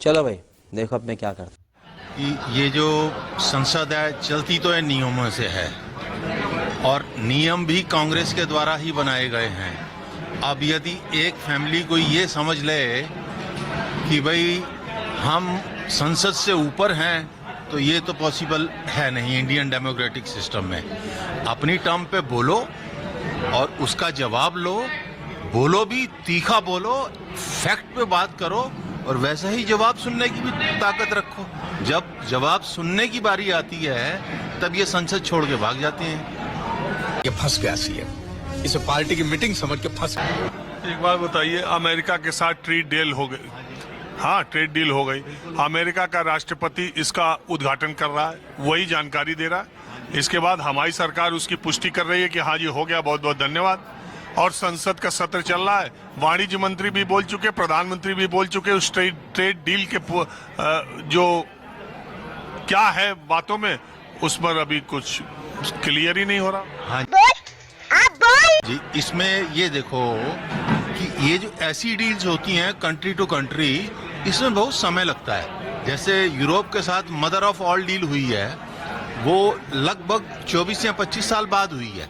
चलो भाई देखो अब मैं क्या करता। ये जो संसद है चलती तो है नियमों से है और नियम भी कांग्रेस के द्वारा ही बनाए गए हैं। अब यदि एक फैमिली कोई ये समझ ले कि भाई हम संसद से ऊपर हैं तो ये तो पॉसिबल है नहीं इंडियन डेमोक्रेटिक सिस्टम में। अपनी टर्म पे बोलो और उसका जवाब लो, बोलो भी तीखा बोलो, फैक्ट पे बात करो और वैसा ही जवाब सुनने की भी ताकत रखो। जब जवाब सुनने की बारी आती है तब ये संसद छोड़ के भाग जाते हैं। ये फंस गया सीएम, इसे पार्टी की मीटिंग समझ के फंस गया। एक बात बताइए, अमेरिका के साथ ट्रेड डील हो गई। हाँ, ट्रेड डील हो गई। अमेरिका का राष्ट्रपति इसका उद्घाटन कर रहा है, वही जानकारी दे रहा है। इसके बाद हमारी सरकार उसकी पुष्टि कर रही है कि हाँ जी हो गया, बहुत बहुत धन्यवाद। और संसद का सत्र चल रहा है, वाणिज्य मंत्री भी बोल चुके, प्रधानमंत्री भी बोल चुके। उस ट्रेड डील के जो क्या है बातों में, उस पर अभी कुछ क्लियर ही नहीं हो रहा। हाँ जी, इसमें ये देखो कि ये जो ऐसी डील्स होती हैं कंट्री टू कंट्री, इसमें बहुत समय लगता है। जैसे यूरोप के साथ मदर ऑफ ऑल डील हुई है, वो लगभग 24 या 25 साल बाद हुई है।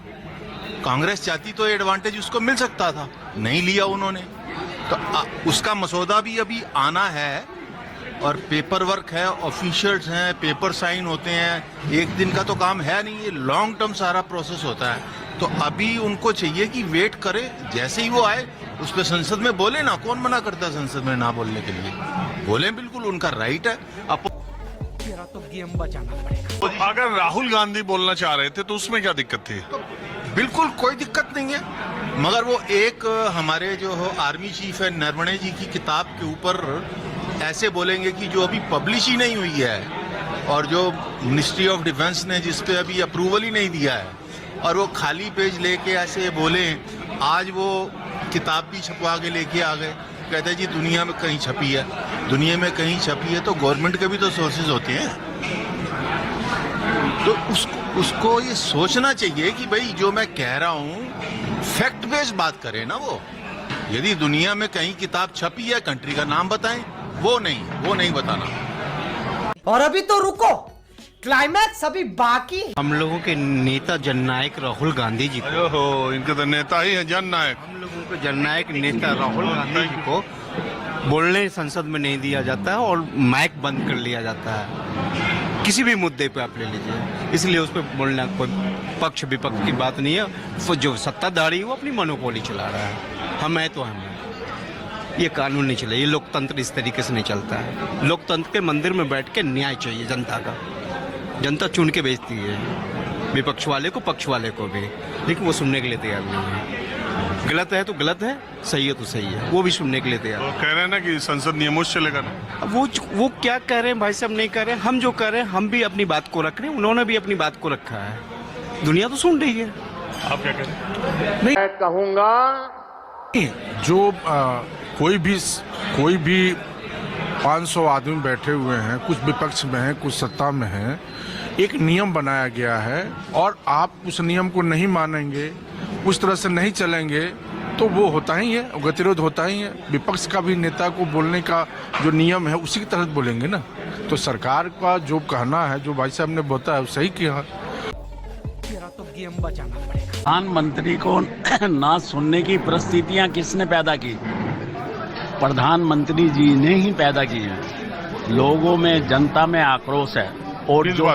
कांग्रेस चाहती तो एडवांटेज उसको मिल सकता था, नहीं लिया उन्होंने। तो उसका मसौदा भी अभी आना है और पेपर वर्क है, ऑफिशियल्स हैं, पेपर साइन होते हैं। एक दिन का तो काम है नहीं, ये लॉन्ग टर्म सारा प्रोसेस होता है। तो अभी उनको चाहिए कि वेट करे, जैसे ही वो आए उस पर संसद में बोले ना। कौन मना करता है संसद में ना बोलने के लिए? बोले, बिल्कुल उनका राइट है। तो गेम बचाना पड़ेगा। अगर राहुल गांधी बोलना चाह रहे थे तो उसमें क्या दिक्कत थी? बिल्कुल कोई दिक्कत नहीं है, मगर वो एक हमारे जो आर्मी चीफ है नरवणे जी की किताब के ऊपर ऐसे बोलेंगे कि जो अभी पब्लिश ही नहीं हुई है और जो मिनिस्ट्री ऑफ डिफेंस ने जिस पे अभी अप्रूवल ही नहीं दिया है, और वो खाली पेज लेके ऐसे बोले। आज वो किताब भी छपवा के लेके आ गए, कहते हैं जी दुनिया में कहीं छपी है। दुनिया में कहीं छपी है तो गवर्नमेंट के भी तो सोर्सेज होते हैं। तो उसको ये सोचना चाहिए कि भाई जो मैं कह रहा हूँ फैक्ट बेस्ड बात करें ना वो। यदि दुनिया में कहीं किताब छपी है, कंट्री का नाम बताएं। वो नहीं बताना। और अभी तो रुको, क्लाइमैक्स अभी बाकी। हम लोगों के नेता जननायक राहुल गांधी जी को, ओहो, इनके तो नेता ही है जननायक। हम लोगों के जननायक नेता राहुल गांधी जी को बोलने संसद में नहीं दिया जाता है और माइक बंद कर लिया जाता है। किसी भी मुद्दे पे आप ले लीजिए, इसलिए उस पर बोलना कोई पक्ष विपक्ष की बात नहीं है। जो सत्ताधारी है वो अपनी मोनोपोली चला रहा है। हम है तो हम है। ये कानून नहीं चले, ये लोकतंत्र इस तरीके से नहीं चलता है। लोकतंत्र के मंदिर में बैठ के न्याय चाहिए जनता का। जनता चुन के भेजती है, विपक्ष वाले को, पक्ष वाले को भी, लेकिन वो सुनने के लिए तैयार नहीं है। गलत है तो गलत है, सही है तो सही है, वो भी सुनने के लिए तैयार। वो कह रहे हैं ना कि संसद नियमों से चलेगा ना। अब वो क्या कह रहे हैं भाई साहब, नहीं कह रहे हैं। हम जो कह रहे हैं, हम भी अपनी बात को रख रहे हैं, उन्होंने भी अपनी बात को रखा है। दुनिया तो सुन रही है। आप क्या कह रहे हैं? मैं कहूँगा जो कोई भी 500 आदमी बैठे हुए हैं, कुछ विपक्ष में हैं, कुछ सत्ता में हैं, एक नियम बनाया गया है और आप उस नियम को नहीं मानेंगे, उस तरह से नहीं चलेंगे तो वो होता ही है, गतिरोध होता ही है। विपक्ष का भी नेता को बोलने का जो नियम है उसी के तहत बोलेंगे ना। तो सरकार का जो कहना है, जो भाई साहब ने बताया, सही किया। तो गेम बचाना पड़ेगा। प्रधानमंत्री को ना सुनने की परिस्थितियां किसने पैदा की? प्रधानमंत्री जी ने ही पैदा की है। लोगों में, जनता में आक्रोश है और जो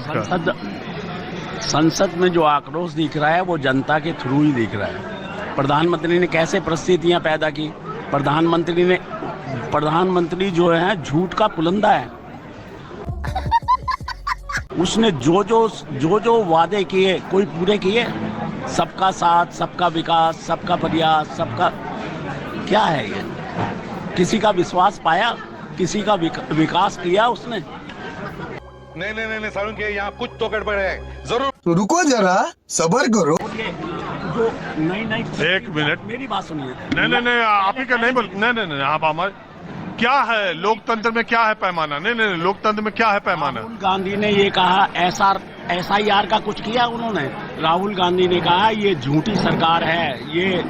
संसद में जो आक्रोश दिख रहा है वो जनता के थ्रू ही दिख रहा है। प्रधानमंत्री ने कैसे परिस्थितियां पैदा की? प्रधानमंत्री जो है झूठ का पुलंदा है। उसने जो वादे किए कोई पूरे किए? सबका साथ, सबका विकास, सबका प्रयास, सबका क्या है ये? किसी का विश्वास पाया? किसी का विकास किया उसने? नहीं सारुण के यहाँ कुछ तो गड़बड़ है जरूर। तो रुको जरा, सब्र करो। जो नहीं एक मिनट, मेरी बात सुनिए। नहीं आप ही का नहीं बोल। नहीं आप हमारे क्या है लोकतंत्र में, क्या है पैमाना? नहीं लोकतंत्र में क्या है पैमाना? राहुल गांधी ने ये कहा, SIR का कुछ किया उन्होंने? राहुल गांधी ने कहा ये झूठी सरकार है, ये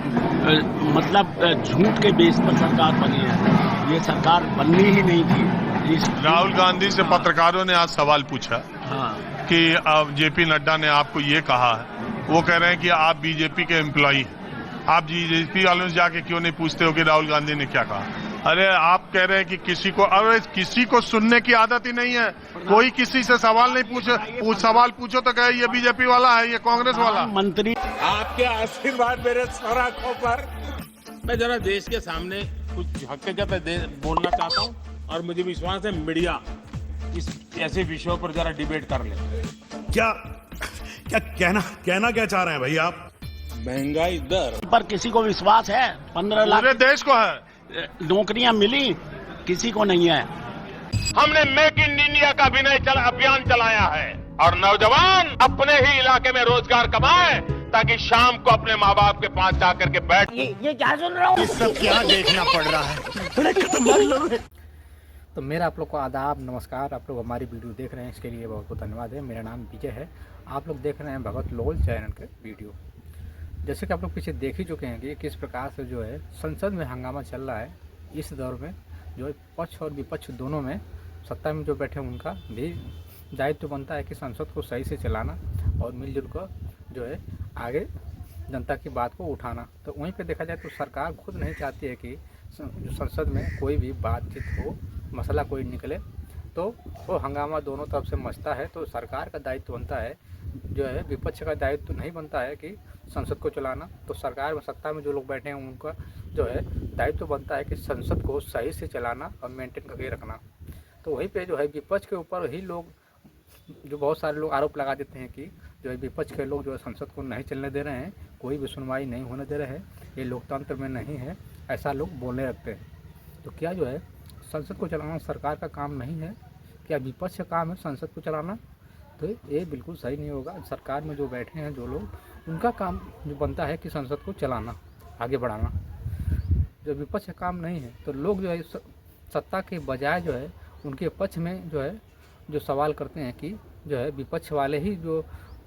मतलब झूठ के बेस पर सरकार बनी है। ये सरकार बननी ही नहीं थी। राहुल गांधी से पत्रकारों ने आज सवाल पूछा हाँ कि अब जेपी नड्डा ने आपको ये कहा है, वो कह रहे हैं कि आप बीजेपी के एम्प्लॉई, आप बीजेपी वालों से जाके क्यों नहीं पूछते हो कि राहुल गांधी ने क्या कहा। अरे आप कह रहे हैं कि किसी को सुनने की आदत ही नहीं है, कोई किसी से सवाल नहीं पूछे, सवाल पूछो तो कहे ये बीजेपी वाला है, ये कांग्रेस वाला। मंत्री आपके आशीर्वाद मेरे सर आंखों पर। मैं जरा देश के सामने कुछ हकीकत बोलना चाहता हूँ और मुझे विश्वास है मीडिया इस ऐसे विषयों पर जरा डिबेट कर ले। क्या क्या कहना क्या चाह रहे हैं भाई आप? महंगाई दर पर किसी को विश्वास है? 15 लाख पूरे देश को है। नौकरियां मिली, किसी को नहीं है। हमने मेक इन इंडिया का अभियान चलाया है और नौजवान अपने ही इलाके में रोजगार कमाए ताकि शाम को अपने माँ बाप के पास जाकर के बैठ। ये क्या सुन रहा हूँ? सब क्या देखना पड़ रहा है? बड़े खतरनाक लोग हैं। तो मेरा आप लोग को आदाब, नमस्कार। आप लोग हमारी वीडियो देख रहे हैं, इसके लिए बहुत बहुत धन्यवाद है। मेरा नाम विजय है, आप लोग देख रहे हैं भगत लोल चैनल के वीडियो। जैसे कि आप लोग पीछे देख ही चुके हैं कि किस प्रकार से जो है संसद में हंगामा चल रहा है। इस दौर में जो है पक्ष और विपक्ष दोनों में, सत्ता में जो बैठे हैं उनका भी दायित्व बनता है कि संसद को सही से चलाना और मिलजुल कर जो है आगे जनता की बात को उठाना। तो वहीं पे देखा जाए तो सरकार खुद नहीं चाहती है कि संसद में कोई भी बातचीत हो, मसला कोई निकले, तो वो हंगामा दोनों तरफ से मचता है। तो सरकार का दायित्व बनता है, जो है विपक्ष का दायित्व नहीं बनता है कि संसद को चलाना। तो सरकार में, सत्ता में जो लोग बैठे हैं उनका जो है दायित्व बनता है कि संसद को सही से चलाना और मेंटेन करके रखना। तो वहीं पे जो है विपक्ष के ऊपर ही लोग, जो बहुत सारे लोग आरोप लगा देते हैं कि जो है विपक्ष के लोग जो है संसद को नहीं चलने दे रहे हैं, कोई भी सुनवाई नहीं होने दे रहे हैं, ये लोकतंत्र में नहीं है, ऐसा लोग बोलने लगते हैं। तो क्या जो है संसद को चलाना सरकार का काम नहीं है? क्या विपक्ष का काम है संसद को चलाना? तो ये बिल्कुल सही नहीं होगा। सरकार में जो बैठे हैं जो लोग, उनका काम जो बनता है कि संसद को चलाना, आगे बढ़ाना। जब विपक्ष का काम नहीं है तो लोग जो है सत्ता के बजाय जो है उनके पक्ष में जो है जो सवाल करते हैं कि जो है विपक्ष वाले ही जो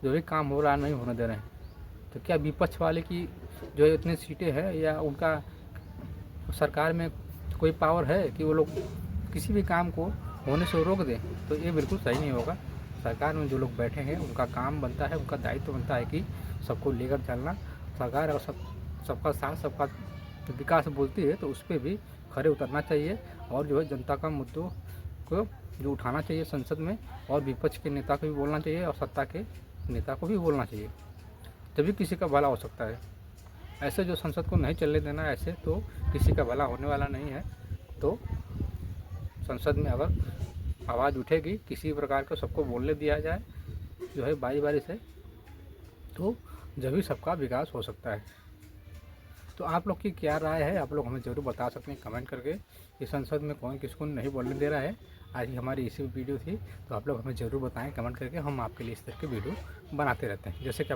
भी काम हो रहा नहीं होने दे रहे हैं। तो क्या विपक्ष वाले की जो है इतनी सीटें हैं या उनका सरकार में कोई पावर है कि वो लोग किसी भी काम को होने से रोक दें? तो ये बिल्कुल सही नहीं होगा। सरकार में जो लोग बैठे हैं उनका काम बनता है, उनका दायित्व बनता है कि सबको लेकर चलना। सरकार अगर सबका साथ सबका विकास बोलती है तो उस पर भी खड़े उतरना चाहिए और जो है जनता का मुद्दों को जो उठाना चाहिए संसद में, और विपक्ष के नेता को भी बोलना चाहिए और सत्ता के नेता को भी बोलना चाहिए, तभी किसी का भला हो सकता है। ऐसे जो संसद को नहीं चलने देना, ऐसे तो किसी का भला होने वाला नहीं है। तो संसद में अगर आवाज़ उठेगी, किसी प्रकार का सबको बोलने दिया जाए जो है बारी बारी से, तो जब भी सबका विकास हो सकता है। तो आप लोग की क्या राय है, आप लोग हमें ज़रूर बता सकते हैं कमेंट करके कि संसद में कौन किसको नहीं बोलने दे रहा है। आज ही हमारी इसी वीडियो थी, तो आप लोग हमें ज़रूर बताएं कमेंट करके, हम आपके लिए इस तरह की वीडियो बनाते रहते हैं। जैसे कि